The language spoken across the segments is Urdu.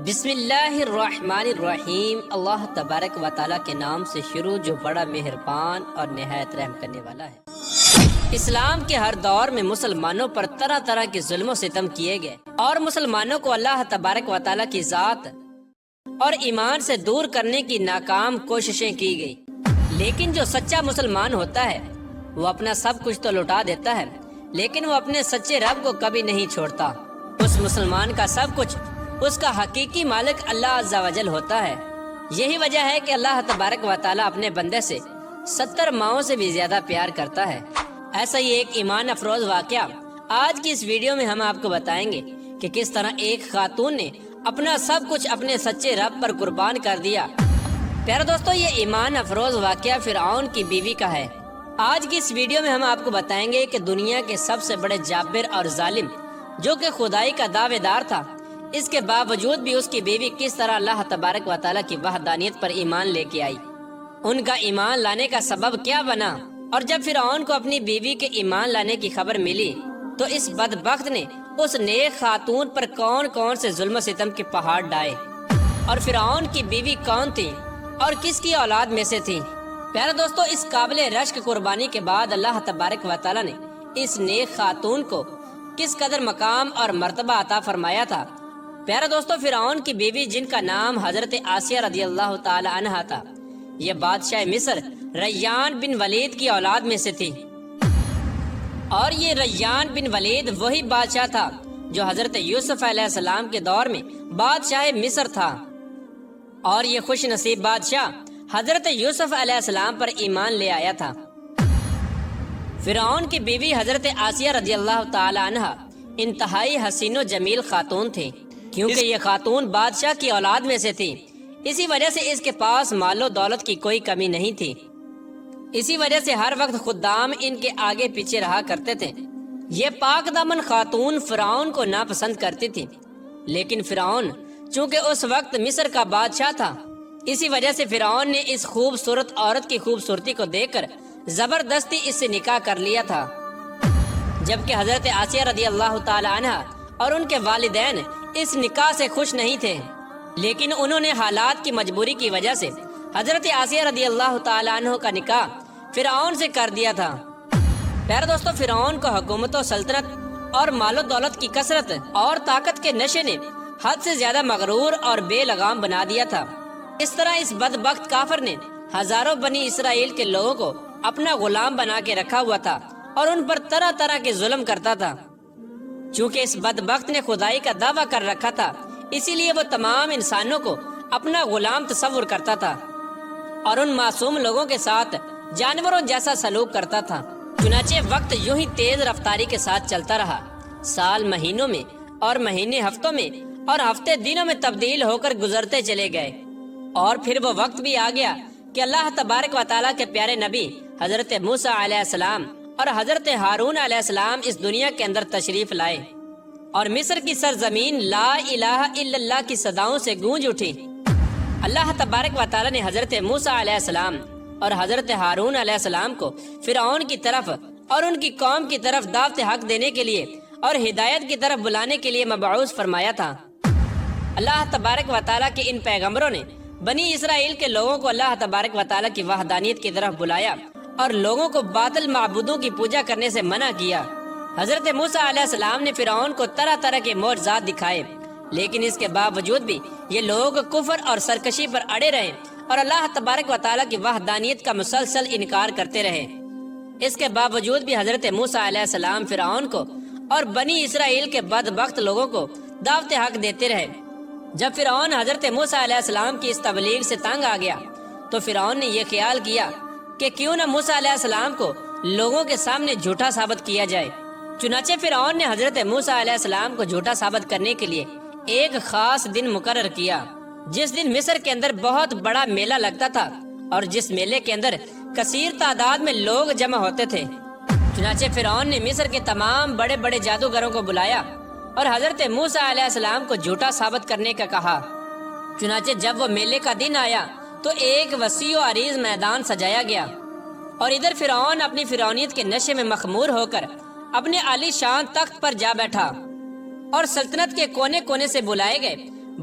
بسم اللہ الرحمن الرحیم۔ اللہ تبارک و تعالیٰ کے نام سے شروع جو بڑا مہربان اور نہایت رحم کرنے والا ہے۔ اسلام کے ہر دور میں مسلمانوں پر طرح طرح کے ظلم و ستم کیے گئے اور مسلمانوں کو اللہ تبارک و تعالیٰ کی ذات اور ایمان سے دور کرنے کی ناکام کوششیں کی گئی، لیکن جو سچا مسلمان ہوتا ہے وہ اپنا سب کچھ تو لوٹا دیتا ہے، لیکن وہ اپنے سچے رب کو کبھی نہیں چھوڑتا۔ اس مسلمان کا سب کچھ اس کا حقیقی مالک اللہ عز و جل ہوتا ہے۔ یہی وجہ ہے کہ اللہ تبارک و تعالیٰ اپنے بندے سے 70 ماؤں سے بھی زیادہ پیار کرتا ہے۔ ایسا ہی ایک ایمان افروز واقعہ آج کی اس ویڈیو میں ہم آپ کو بتائیں گے کہ کس طرح ایک خاتون نے اپنا سب کچھ اپنے سچے رب پر قربان کر دیا۔ پیارے دوستو، یہ ایمان افروز واقعہ فرعون کی بیوی کا ہے۔ آج کی اس ویڈیو میں ہم آپ کو بتائیں گے کہ دنیا کے سب سے بڑے جابر اور ظالم جو کہ خدائی کا دعوے دار تھا، اس کے باوجود بھی اس کی بیوی کس طرح اللہ تبارک و تعالیٰ کی وحدانیت پر ایمان لے کے آئی۔ ان کا ایمان لانے کا سبب کیا بنا، اور جب فرعون کو اپنی بیوی کے ایمان لانے کی خبر ملی تو اس بدبخت نے اس نیک خاتون پر کون کون سے ظلم و ستم کے پہاڑ ڈائے، اور فرعون کی بیوی کون تھی اور کس کی اولاد میں سے تھی۔ پیارے دوستو، اس قابل رشک قربانی کے بعد اللہ تبارک و تعالیٰ نے اس نیک خاتون کو کس قدر مقام اور مرتبہ عطا فرمایا تھا۔ پیارے دوستو، فرعون کی بیوی جن کا نام حضرت آسیہ رضی اللہ تعالی عنہا تھا، یہ بادشاہ مصر ریان بن ولید کی اولاد میں سے تھی، اور یہ ریان بن ولید وہی بادشاہ تھا جو حضرت یوسف علیہ السلام کے دور میں بادشاہ مصر تھا، اور یہ خوش نصیب بادشاہ حضرت یوسف علیہ السلام پر ایمان لے آیا تھا۔ فرعون کی بیوی حضرت آسیہ رضی اللہ تعالی عنہا انتہائی حسین و جمیل خاتون تھی، کیونکہ یہ خاتون بادشاہ کی اولاد میں سے تھی، اسی وجہ سے اس کے پاس مال و دولت کی کوئی کمی نہیں تھی۔ اسی وجہ سے ہر وقت خدام ان کے آگے پیچھے رہا کرتے تھے۔ یہ پاک دامن خاتون فرعون کو ناپسند کرتی تھی، لیکن فرعون چونکہ اس وقت مصر کا بادشاہ تھا، اسی وجہ سے فرعون نے اس خوبصورت عورت کی خوبصورتی کو دیکھ کر زبردستی اس سے نکاح کر لیا تھا، جبکہ حضرت آسیہ رضی اللہ تعالی عنہا اور ان کے والدین اس نکاح سے خوش نہیں تھے، لیکن انہوں نے حالات کی مجبوری کی وجہ سے حضرت آسیہ رضی اللہ تعالی عنہ کا نکاح فرعون سے کر دیا تھا۔ پیارے دوستو، فرعون کو حکومت و سلطنت اور مال و دولت کی کثرت اور طاقت کے نشے نے حد سے زیادہ مغرور اور بے لگام بنا دیا تھا۔ اس طرح اس بدبخت کافر نے ہزاروں بنی اسرائیل کے لوگوں کو اپنا غلام بنا کے رکھا ہوا تھا اور ان پر طرح طرح کے ظلم کرتا تھا۔ چونکہ اس بدبخت نے خدائی کا دعویٰ کر رکھا تھا، اسی لیے وہ تمام انسانوں کو اپنا غلام تصور کرتا تھا اور ان معصوم لوگوں کے ساتھ جانوروں جیسا سلوک کرتا تھا۔ چنانچہ وقت یوں ہی تیز رفتاری کے ساتھ چلتا رہا، سال مہینوں میں اور مہینے ہفتوں میں اور ہفتے دنوں میں تبدیل ہو کر گزرتے چلے گئے، اور پھر وہ وقت بھی آ گیا کہ اللہ تبارک و تعالیٰ کے پیارے نبی حضرت موسیٰ علیہ السلام اور حضرت ہارون علیہ السلام اس دنیا کے اندر تشریف لائے، اور مصر کی سرزمین لا الہ الا اللہ کی صداؤں سے گونج اٹھی۔ اللہ تبارک و تعالیٰ نے حضرت موسیٰ علیہ السلام اور حضرت ہارون علیہ السلام کو فرعون کی طرف اور ان کی قوم کی طرف دعوت حق دینے کے لیے اور ہدایت کی طرف بلانے کے لیے مبعوث فرمایا تھا۔ اللہ تبارک و تعالیٰ کے ان پیغمبروں نے بنی اسرائیل کے لوگوں کو اللہ تبارک و تعالیٰ کی وحدانیت کی طرف بلایا اور لوگوں کو باطل معبودوں کی پوجا کرنے سے منع کیا۔ حضرت موسیٰ علیہ السلام نے فرعون کو طرح طرح کے معجزات دکھائے، لیکن اس کے باوجود بھی یہ لوگ کفر اور سرکشی پر اڑے رہے اور اللہ تبارک و تعالیٰ کی وحدانیت کا مسلسل انکار کرتے رہے۔ اس کے باوجود بھی حضرت موسیٰ علیہ السلام فرعون کو اور بنی اسرائیل کے بدبخت لوگوں کو دعوت حق دیتے رہے۔ جب فرعون حضرت موسیٰ علیہ السلام کی اس تبلیغ سے تنگ آ گیا تو فرعون نے یہ خیال کیا کہ کیوں نہ موسیٰ علیہ السلام کو لوگوں کے سامنے جھوٹا ثابت کیا جائے۔ چنانچہ فرعون نے حضرت موسیٰ علیہ السلام کو جھوٹا ثابت کرنے کے لیے ایک خاص دن مقرر کیا، جس دن مصر کے اندر بہت بڑا میلہ لگتا تھا اور جس میلے کے اندر کثیر تعداد میں لوگ جمع ہوتے تھے۔ چنانچہ فرعون نے مصر کے تمام بڑے بڑے جادوگروں کو بلایا اور حضرت موسیٰ علیہ السلام کو جھوٹا ثابت کرنے کا کہا۔ چنانچہ جب وہ میلے کا دن آیا تو ایک وسیع و عریض میدان سجایا گیا، اور ادھر فرعون اپنی فرعونیت کے نشے میں مخمور ہو کر اپنے عالی شان تخت پر جا بیٹھا، اور سلطنت کے کونے کونے سے بلائے گئے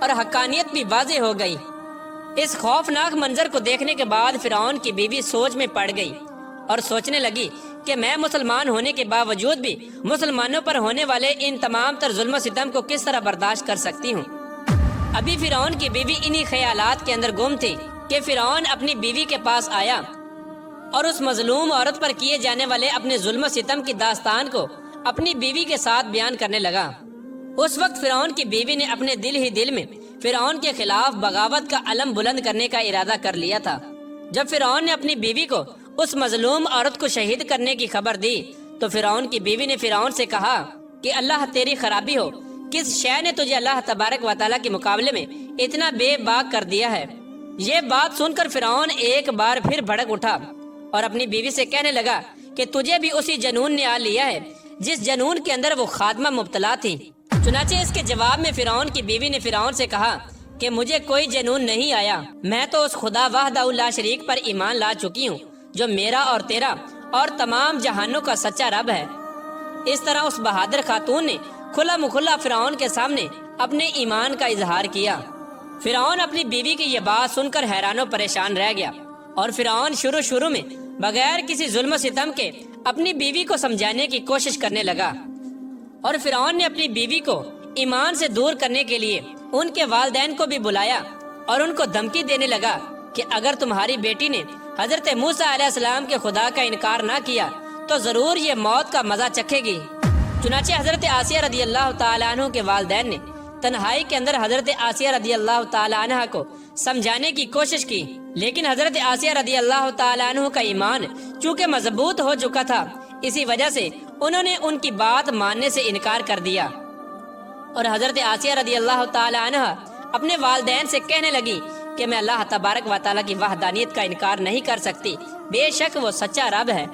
اور حقانیت بھی واضح ہو گئی۔ اس خوفناک منظر کو دیکھنے کے بعد فرعون کی بیوی سوچ میں پڑ گئی اور سوچنے لگی کہ میں مسلمان ہونے کے باوجود بھی مسلمانوں پر ہونے والے ان تمام تر ظلم و ستم کو کس طرح برداشت کر سکتی ہوں۔ ابھی فرعون کی بیوی انہی خیالات کے اندر گم تھی کہ فرعون اپنی بیوی کے پاس آیا اور اس مظلوم عورت پر کیے جانے والے اپنے ظلم و ستم کی داستان کو اپنی بیوی کے ساتھ بیان کرنے لگا۔ اس وقت فرعون کی بیوی نے اپنے دل ہی دل میں فرعون کے خلاف بغاوت کا علم بلند کرنے کا ارادہ کر لیا تھا۔ جب فرعون نے اپنی بیوی کو اس مظلوم عورت کو شہید کرنے کی خبر دی تو فرعون کی بیوی نے فرعون سے کہا کہ اللہ تیری خرابی ہو، کس شے نے تجھے اللہ تبارک و تعالیٰ کے مقابلے میں اتنا بے باک کر دیا ہے؟ یہ بات سن کر فرعون ایک بار پھر بھڑک اٹھا اور اپنی بیوی سے کہنے لگا کہ تجھے بھی اسی جنون نے آ لیا ہے جس جنون کے اندر وہ خادمہ مبتلا تھی۔ چنانچہ اس کے جواب میں فرعون کی بیوی نے فرعون سے کہا کہ مجھے کوئی جنون نہیں آیا، میں تو اس خدا وحدہ لا شریک پر ایمان لا چکی ہوں جو میرا اور تیرا اور تمام جہانوں کا سچا رب ہے۔ اس طرح اس بہادر خاتون نے کھلا مکھلا فرعون کے سامنے اپنے ایمان کا اظہار کیا۔ فرعون اپنی بیوی کی یہ بات سن کر حیران و پریشان رہ گیا اور فرعون شروع میں بغیر کسی ظلم و ستم کے اپنی بیوی کو سمجھانے کی کوشش کرنے لگا، اور فرعون نے اپنی بیوی کو ایمان سے دور کرنے کے لیے ان کے والدین کو بھی بلایا اور ان کو دھمکی دینے لگا کہ اگر تمہاری بیٹی نے حضرت موسیٰ علیہ السلام کے خدا کا انکار نہ کیا تو ضرور یہ موت کا مزہ چکھے گی۔ چنانچہ حضرت آسیہ رضی اللہ تعالیٰ عنہ کے والدین نے تنہائی کے اندر حضرت آسیہ رضی اللہ تعالیٰ عنہ کو سمجھانے کی کوشش کی، لیکن حضرت آسیہ رضی اللہ تعالیٰ عنہ کا ایمان چونکہ مضبوط ہو چکا تھا، اسی وجہ سے انہوں نے ان کی بات ماننے سے انکار کر دیا، اور حضرت آسیہ رضی اللہ تعالیٰ عنہ اپنے والدین سے کہنے لگی کہ میں اللہ تبارک و تعالیٰ کی وحدانیت کا انکار نہیں کر سکتی، بے شک وہ سچا رب ہے۔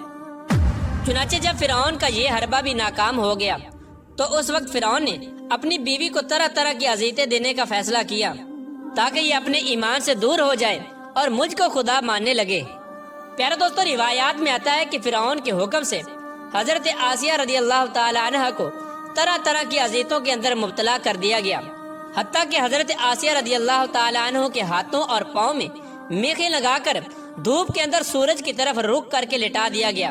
چنانچہ جب فرعون کا یہ حربہ بھی ناکام ہو گیا تو اس وقت فرعون نے اپنی بیوی کو طرح طرح کی اذیتیں دینے کا فیصلہ کیا تاکہ یہ اپنے ایمان سے دور ہو جائے اور مجھ کو خدا ماننے لگے۔ پیارے دوستو، روایات میں آتا ہے کہ فرعون کے حکم سے حضرت آسیہ رضی اللہ تعالی عنہ کو طرح طرح کی اذیتوں کے اندر مبتلا کر دیا گیا، حتیٰ کہ حضرت آسیہ رضی اللہ تعالی عنہ کے ہاتھوں اور پاؤں میں میخیں لگا کر دھوپ کے اندر سورج کی طرف رخ کر کے لٹا دیا گیا،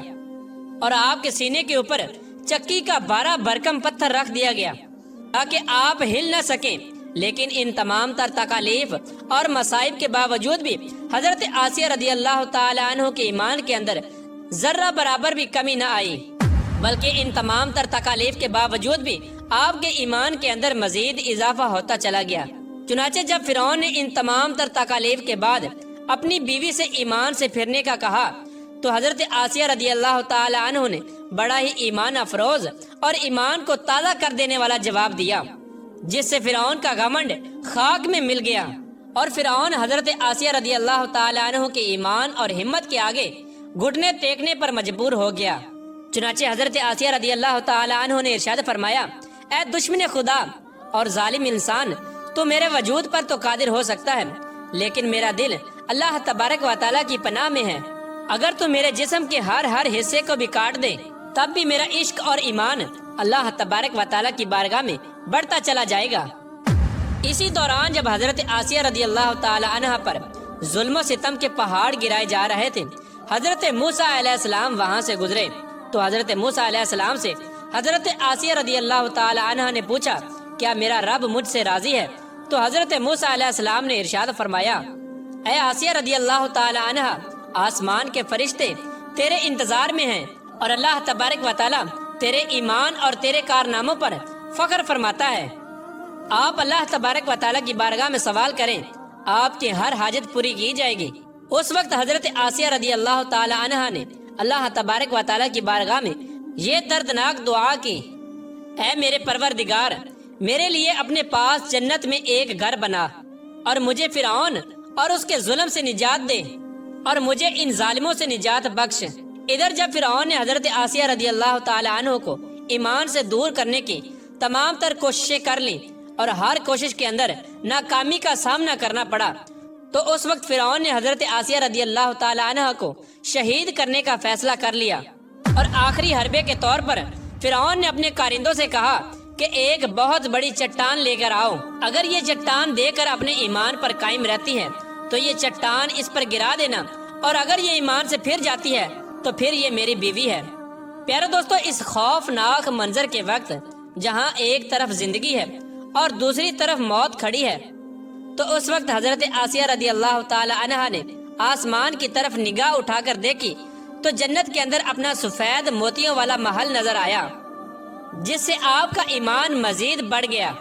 اور آپ کے سینے کے اوپر چکی کا 12 بھرکم پتھر رکھ دیا گیا تاکہ آپ ہل نہ سکیں۔ لیکن ان تمام تر تکالیف اور مصائب کے باوجود بھی حضرت آسیہ رضی اللہ تعالی عنہ کے ایمان کے اندر ذرہ برابر بھی کمی نہ آئی، بلکہ ان تمام تر تکالیف کے باوجود بھی آپ کے ایمان کے اندر مزید اضافہ ہوتا چلا گیا۔ چنانچہ جب فرعون نے ان تمام تر تکالیف کے بعد اپنی بیوی سے ایمان سے پھرنے کا کہا تو حضرت آسیہ رضی اللہ تعالی عنہ نے بڑا ہی ایمان افروز اور ایمان کو تازہ کر دینے والا جواب دیا، جس سے فرعون کا گھمنڈ خاک میں مل گیا، اور فرعون حضرت آسیہ رضی اللہ تعالی عنہ کے ایمان اور ہمت کے آگے گھٹنے ٹیکنے پر مجبور ہو گیا۔ چنانچہ حضرت آسیہ رضی اللہ تعالی عنہ نے ارشاد فرمایا، اے دشمن خدا اور ظالم انسان، تو میرے وجود پر تو قادر ہو سکتا ہے، لیکن میرا دل اللہ تبارک و تعالیٰ کی پناہ میں ہے۔ اگر تو میرے جسم کے ہر حصے کو بھی کاٹ دے تب بھی میرا عشق اور ایمان اللہ تبارک و تعالیٰ کی بارگاہ میں بڑھتا چلا جائے گا۔ اسی دوران جب حضرت آسیہ رضی اللہ تعالی عنہ پر ظلم و ستم کے پہاڑ گرائے جا رہے تھے، حضرت موسیٰ علیہ السلام وہاں سے گزرے تو حضرت موسیٰ علیہ السلام سے حضرت آسیہ رضی اللہ تعالی عنہ نے پوچھا، کیا میرا رب مجھ سے راضی ہے؟ تو حضرت موسیٰ علیہ السلام نے ارشاد فرمایا، اے آسیہ رضی اللہ تعالی عنہ، آسمان کے فرشتے تیرے انتظار میں ہیں اور اللہ تبارک و تعالیٰ تیرے ایمان اور تیرے کارناموں پر فخر فرماتا ہے۔ آپ اللہ تبارک و تعالیٰ کی بارگاہ میں سوال کریں، آپ کی ہر حاجت پوری کی جائے گی۔ اس وقت حضرت آسیہ رضی اللہ تعالی عنہ نے اللہ تبارک و تعالیٰ کی بارگاہ میں یہ دردناک دعا کی، اے میرے پروردگار، میرے لیے اپنے پاس جنت میں ایک گھر بنا اور مجھے فرعون اور اس کے ظلم سے نجات دے اور مجھے ان ظالموں سے نجات بخش۔ ادھر جب فرعون نے حضرت آسیہ رضی اللہ تعالی عنہ کو ایمان سے دور کرنے کی تمام تر کوششیں کر لی اور ہر کوشش کے اندر ناکامی کا سامنا کرنا پڑا، تو اس وقت فرعون نے حضرت آسیہ رضی اللہ تعالی عنہ کو شہید کرنے کا فیصلہ کر لیا، اور آخری حربے کے طور پر فرعون نے اپنے کارندوں سے کہا کہ ایک بہت بڑی چٹان لے کر آؤ، اگر یہ چٹان دے کر اپنے ایمان پر قائم رہتی ہے تو یہ چٹان اس پر گرا دینا، اور اگر یہ ایمان سے پھر جاتی ہے تو پھر یہ میری بیوی ہے۔ پیارے دوستو، اس خوفناک منظر کے وقت جہاں ایک طرف زندگی ہے اور دوسری طرف موت کھڑی ہے، تو اس وقت حضرت آسیہ رضی اللہ تعالی عنہا نے آسمان کی طرف نگاہ اٹھا کر دیکھی تو جنت کے اندر اپنا سفید موتیوں والا محل نظر آیا، جس سے آپ کا ایمان مزید بڑھ گیا،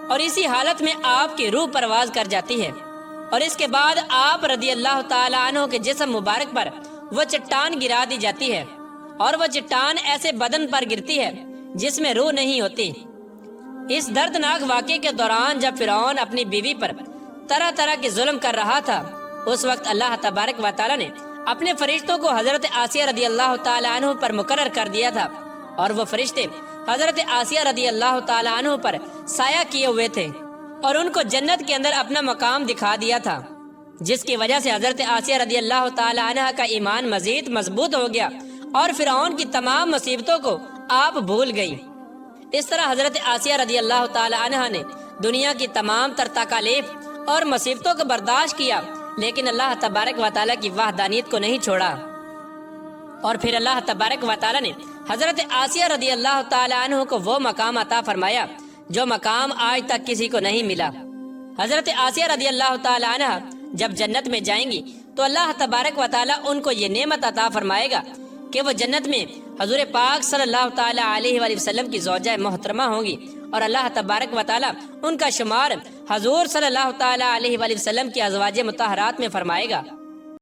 اور اسی حالت میں آپ کی روح پرواز کر جاتی ہے، اور اس کے بعد آپ رضی اللہ تعالی عنہ کے جسم مبارک پر وہ چٹان گرا دی جاتی ہے، اور وہ چٹان ایسے بدن پر گرتی ہے جس میں روح نہیں ہوتی۔ اس دردناک واقعے کے دوران جب فرعون اپنی بیوی پر طرح طرح کے ظلم کر رہا تھا، اس وقت اللہ تبارک و تعالی نے اپنے فرشتوں کو حضرت آسیہ رضی اللہ تعالی عنہ پر مقرر کر دیا تھا، اور وہ فرشتے حضرت آسیہ رضی اللہ تعالی عنہ پر سایہ کیے ہوئے تھے، اور ان کو جنت کے اندر اپنا مقام دکھا دیا تھا، جس کی وجہ سے حضرت آسیہ رضی اللہ تعالی عنہ کا ایمان مزید مضبوط ہو گیا، اور فرعون کی تمام مصیبتوں کو آپ بھول گئی۔ اس طرح حضرت آسیہ رضی اللہ تعالی عنہ نے دنیا کی تمام تر تکالیف اور مصیبتوں کو برداشت کیا، لیکن اللہ تبارک و تعالی کی وحدانیت کو نہیں چھوڑا، اور پھر اللہ تبارک و تعالی نے حضرت آسیہ رضی اللہ تعالی عنہ کو وہ مقام عطا فرمایا جو مقام آج تک کسی کو نہیں ملا۔ حضرت آسیہ رضی اللہ تعالی عنہ جب جنت میں جائیں گی تو اللہ تبارک و تعالی ان کو یہ نعمت عطا فرمائے گا کہ وہ جنت میں حضور پاک صلی اللہ تعالی علیہ وآلہ وسلم کی زوجہ محترمہ ہوں گی، اور اللہ تبارک و تعالی ان کا شمار حضور صلی اللہ تعالی علیہ وآلہ وسلم کی ازواج مطہرات میں فرمائے گا۔